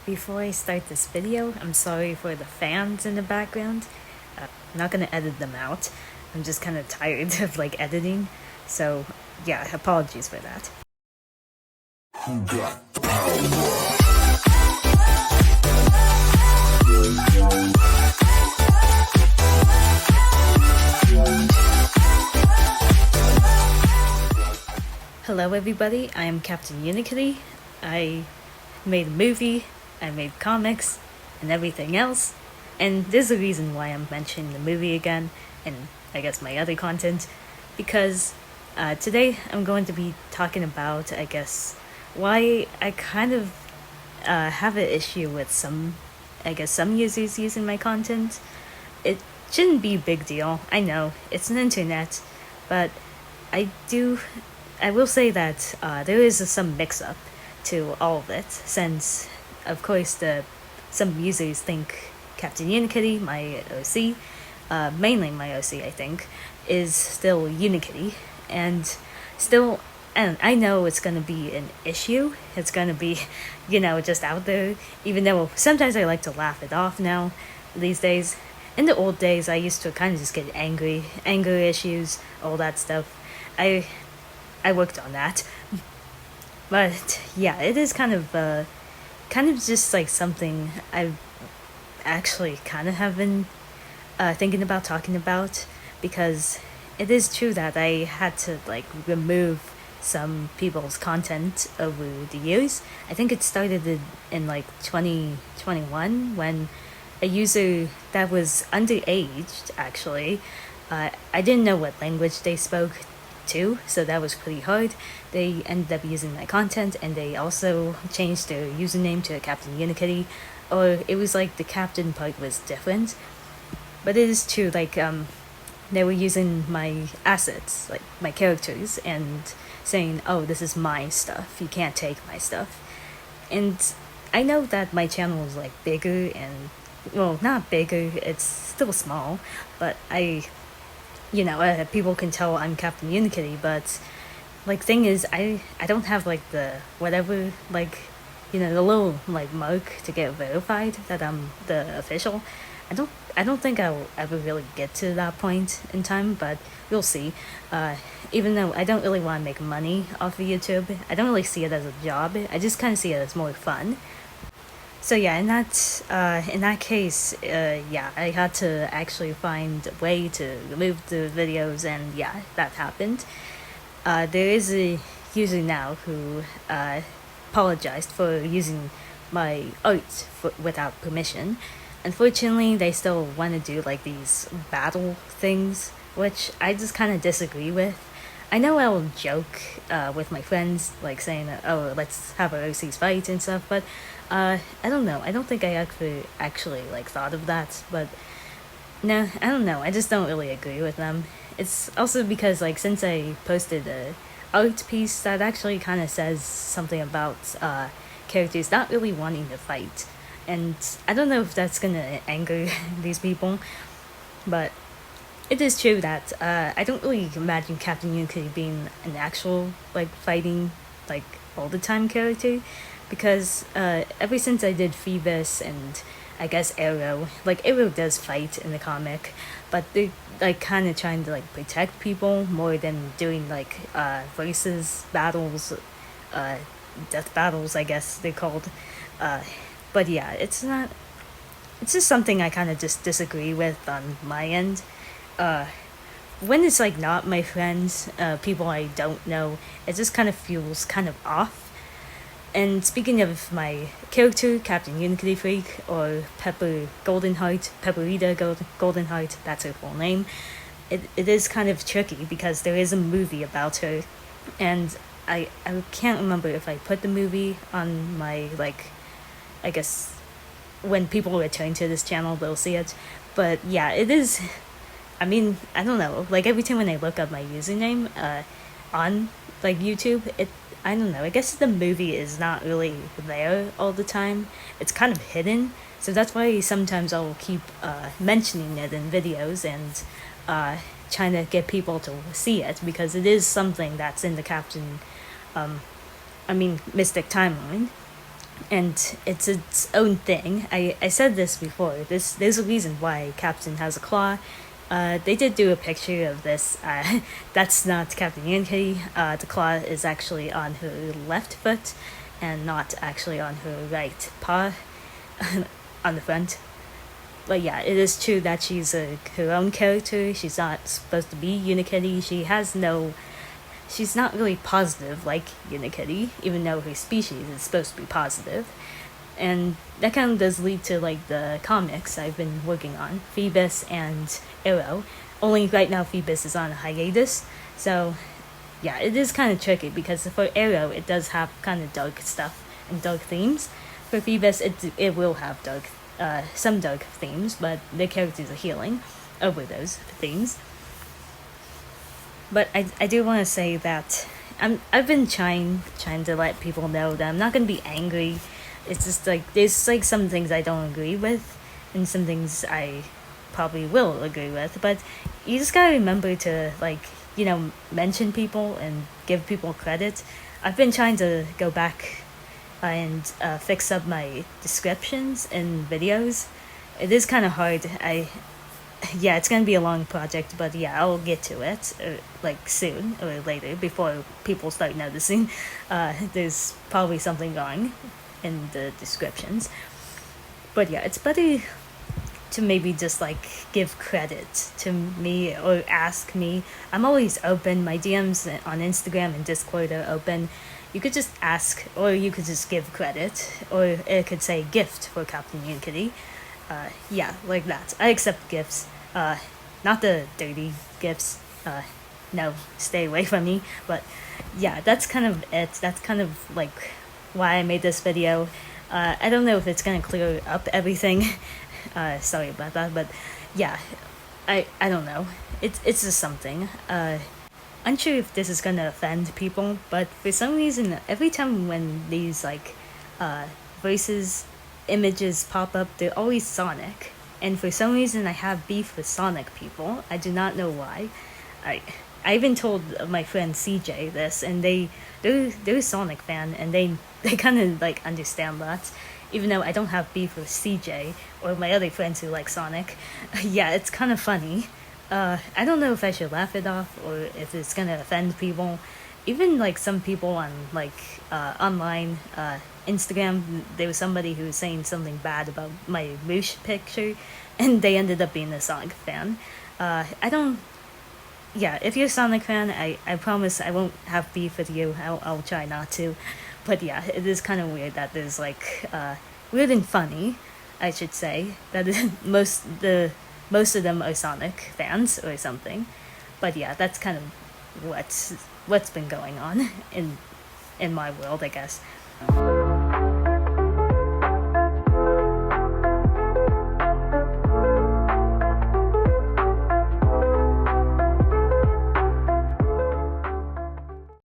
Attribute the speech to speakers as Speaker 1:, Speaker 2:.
Speaker 1: before I start this video, I'm sorry for the fans in the background. I'm not gonna edit them out. I'm just kind of tired of editing, so yeah, apologies for that.
Speaker 2: Who got the power?
Speaker 1: Hello everybody, I am Captain Unikitty. I made a movie, I made comics, and everything else. And there's a reason why I'm mentioning the movie again, and I guess my other content, because today I'm going to be talking about, why I kind of have an issue with some users using my content. It shouldn't be a big deal, I know, it's an internet, but I will say that there is some mix-up to all of it, since, of course, some users think Captain Unikitty, my OC, mainly my OC, I think, is still Unikitty, and I know it's gonna be an issue. It's gonna be, just out there, even though sometimes I like to laugh it off now, these days. In the old days, I used to kind of just get anger issues, all that stuff. I worked on that, but yeah, it is kind of just something I've actually kind of have been thinking about talking about, because it is true that I had to remove some people's content over the years. I think it started in 2021 when a user that was underaged, actually, I didn't know what language they spoke too, so that was pretty hard. They ended up using my content, and they also changed their username to Captain Unikitty, or it was the captain part was different. But it is true, they were using my assets, my characters, and saying, oh, this is my stuff, you can't take my stuff. And I know that my channel is bigger, and well, not bigger, it's still small, but people can tell I'm Captain Unikitty, but thing is, I don't have the whatever, the little mark to get verified that I'm the official. I don't think I'll ever really get to that point in time, but we'll see. Even though I don't really want to make money off of YouTube, I don't really see it as a job. I just kind of see it as more fun. So yeah, in that case, I had to actually find a way to remove the videos, and yeah, that happened. There is a user now who apologized for using my art without permission. Unfortunately, they still want to do these battle things, which I just kind of disagree with. I know I'll joke with my friends, saying, oh, let's have our OCs fight and stuff, but I don't know. I don't think I actually thought of that, but no, I don't know. I just don't really agree with them. It's also because since I posted a art piece that actually kind of says something about characters not really wanting to fight, and I don't know if that's gonna anger these people, but it is true that I don't really imagine Captain Unikitty being an actual fighting all the time character, because ever since I did Phoebus and I guess Arrow, Arrow does fight in the comic, but they're kind of trying to protect people more than doing versus battles, death battles, I guess they're called. But yeah, it's just something I kind of just disagree with on my end. When it's not my friends, people I don't know, it just kind of feels kind of off. And speaking of my character, Captain Unikitty Freak, or Pepperita Goldenheart, that's her full name, it is kind of tricky because there is a movie about her, and I can't remember if I put the movie on my, I guess, when people return to this channel, they'll see it. But yeah, it is, I mean, I don't know, every time when I look up my username on YouTube, I don't know, I guess the movie is not really there all the time. It's kind of hidden, so that's why sometimes I'll keep mentioning it in videos and trying to get people to see it, because it is something that's in the Mystic timeline. and it's its own thing. I said this before. There's a reason why Captain has a claw. They did do a picture of this. That's not Captain Unikitty. The claw is actually on her left foot, and not actually on her right paw, on the front. But yeah, it is true that she's her own character. She's not supposed to be Unikitty. She's not really positive like Unikitty, even though her species is supposed to be positive. And that kind of does lead to like the comics I've been working on, Phoebus and Arrow. Only right now Phoebus is on a hiatus, so yeah, it is kind of tricky because for Arrow it does have kind of dark stuff and dark themes. For Phoebus, it will have some dark themes, but the characters are healing over those themes. But I do want to say that I've been trying to let people know that I'm not gonna be angry. It's just like there's like some things I don't agree with, and some things I probably will agree with. But you just gotta remember to mention people and give people credit. I've been trying to go back and fix up my descriptions in videos. It is kind of hard. Yeah, it's gonna be a long project, but yeah, I'll get to it like soon or later before people start noticing. There's probably something wrong in the descriptions, but yeah, it's better to maybe just like give credit to me or ask me. I'm always open. My DMs on Instagram and Discord are open. You could just ask, or you could just give credit, or it could say gift for Captain Unikitty. Yeah, like that. I accept gifts. Not the dirty gifts. No, stay away from me. But yeah, that's kind of it. That's kind of like why I made this video. I don't know if it's gonna clear up everything. Sorry about that, but yeah, I don't know. It's just something. Unsure if this is gonna offend people, but for some reason, every time when these voices images pop up, they're always Sonic. And for some reason, I have beef with Sonic people. I do not know why. I even told my friend CJ this, and they're a Sonic fan, and they kind of like understand that. Even though I don't have beef with CJ or my other friends who like Sonic, yeah, it's kind of funny. I don't know if I should laugh it off or if it's gonna offend people. Even like some people on online Instagram, there was somebody who was saying something bad about my Roosh picture, and they ended up being a Sonic fan. I don't. Yeah, if you're a Sonic fan, I promise I won't have beef with you. I'll try not to. But yeah, it is kind of weird that there's weird and funny, I should say, that most of them are Sonic fans or something. But yeah, that's kind of what's been going on in my world, I guess.